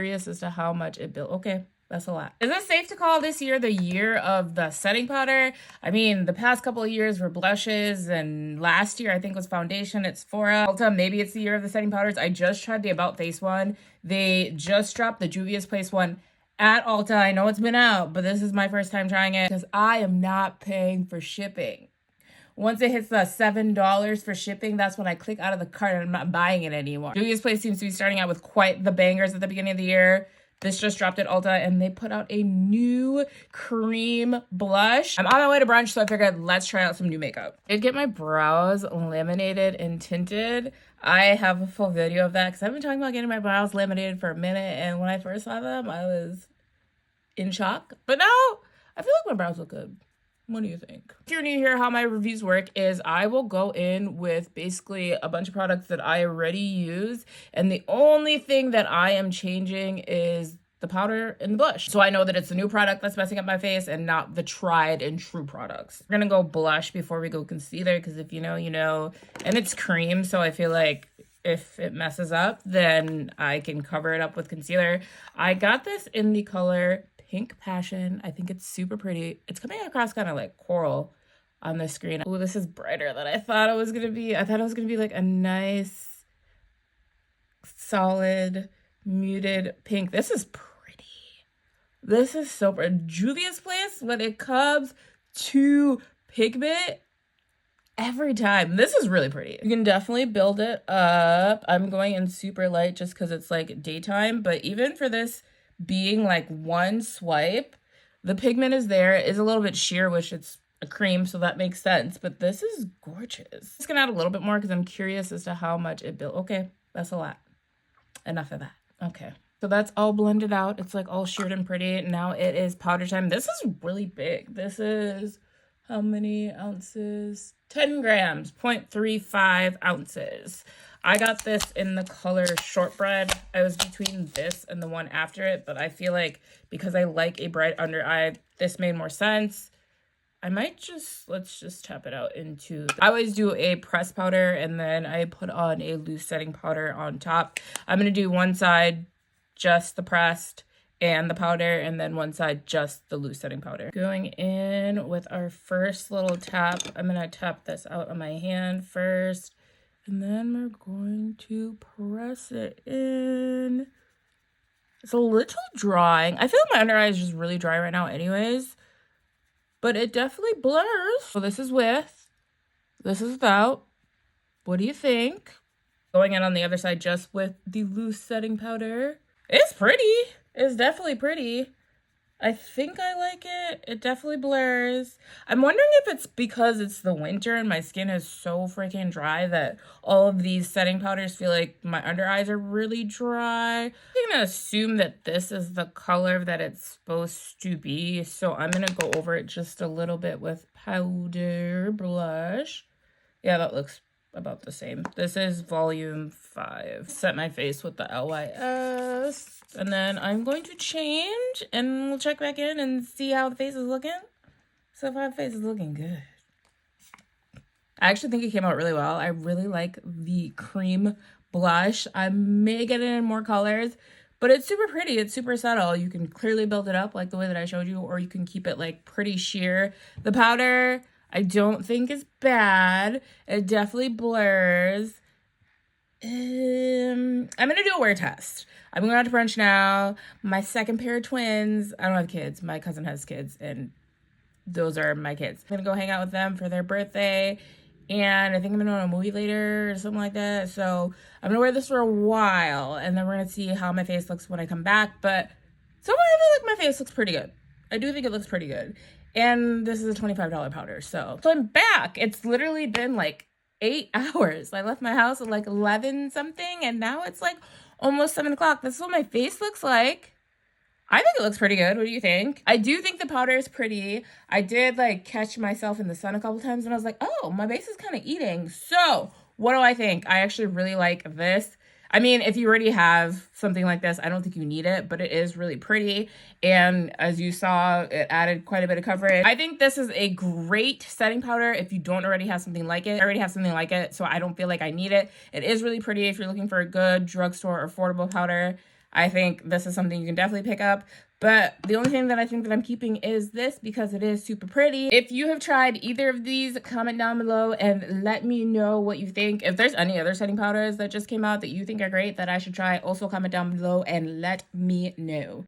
Curious as to how much it built. Okay, that's a lot. Is it safe to call this year the year of the setting powder? I mean, the past couple of years were blushes, and last year I think was foundation at Sephora. Ulta, maybe it's the year of the setting powders. I just tried the About Face one. They just dropped the Juvia's Place one at Ulta. I know it's been out, but this is my first time trying it because I am not paying for shipping. Once it hits the $7 for shipping, that's when I click out of the cart and I'm not buying it anymore. Juvia's Place seems to be starting out with quite the bangers at the beginning of the year. This just dropped at Ulta and they put out a new cream blush. I'm on my way to brunch, so I figured let's try out some new makeup. I did get my brows laminated and tinted. I have a full video of that because I've been talking about getting my brows laminated for a minute, and when I first saw them, I was in shock. But now, I feel like my brows look good. What do you think? If you're new here, how my reviews work is I will go in with basically a bunch of products that I already use, and the only thing that I am changing is the powder and the blush. So I know that it's the new product that's messing up my face and not the tried and true products. We're gonna go blush before we go concealer, because if you know, you know. And it's cream, so I feel like if it messes up, then I can cover it up with concealer. I got this in the color Pink Passion. I think it's super pretty. It's coming across kind of like coral on the screen. Oh, this is brighter than I thought it was gonna be. I thought it was gonna be like a nice, solid, muted pink. This is pretty. This is so pretty. Juvia's Place, when it comes to pigment, every time. This is really pretty. You can definitely build it up. I'm going in super light just because it's like daytime, but even for this being like one swipe, the pigment is there. It is a little bit sheer, which it's a cream, so that makes sense, but this is gorgeous. Just gonna add a little bit more because I'm curious as to how much it built. Okay, that's a lot. Enough of that. Okay, so that's all blended out. It's like all sheared and pretty. Now it is powder time. This is really big. This is how many ounces? 10 grams, 0.35 ounces. I got this in the color Shortbread. I was between this and the one after it, but I feel like because I like a bright under eye, this made more sense. I might just, let's just tap it out into, I always do a pressed powder and then I put on a loose setting powder on top. I'm going to do one side, just the pressed and the powder, and then one side just the loose setting powder. Going in with our first little tap, I'm gonna tap this out on my hand first, and then we're going to press it in. It's a little drying. I feel like my under eye is just really dry right now anyways, but it definitely blurs. So this is with, this is without. What do you think? Going in on the other side just with the loose setting powder. It's pretty. It's definitely pretty. I think I like it. It definitely blurs. I'm wondering if it's because it's the winter and my skin is so freaking dry that all of these setting powders feel like my under eyes are really dry. I'm gonna assume that this is the color that it's supposed to be. So I'm gonna go over it just a little bit with powder blush. Yeah, that looks about the same. This is volume 5. Set my face with the LYS. And then I'm going to change and we'll check back in and see how the face is looking. So far, the face is looking good. I actually think it came out really well. I really like the cream blush. I may get it in more colors, but it's super pretty. It's super subtle. You can clearly build it up like the way that I showed you, or you can keep it like pretty sheer. The powder, I don't think is bad. It definitely blurs. I'm gonna do a wear test. I'm going out to brunch now. My second pair of twins. I don't have kids. My cousin has kids, and those are my kids. I'm gonna go hang out with them for their birthday, and I think I'm gonna go to a movie later or something like that. So I'm gonna wear this for a while, and then we're gonna see how my face looks when I come back. But so far, I feel like my face looks pretty good. I do think it looks pretty good. And this is a $25 powder, so I'm back. It's literally been like 8 hours. I left my house at like 11 something, and now it's like almost 7 o'clock. This is what my face looks like. I think it looks pretty good. What do you think? I do think the powder is pretty. I did like catch myself in the sun a couple times and I was like, oh, my base is kind of eating. So what do I think? I actually really like this. I mean, if you already have something like this, I don't think you need it, but it is really pretty. And as you saw, it added quite a bit of coverage. I think this is a great setting powder if you don't already have something like it. I already have something like it, so I don't feel like I need it. It is really pretty if you're looking for a good drugstore or affordable powder. I think this is something you can definitely pick up. But the only thing that I think that I'm keeping is this because it is super pretty. If you have tried either of these, comment down below and let me know what you think. If there's any other setting powders that just came out that you think are great that I should try, also comment down below and let me know.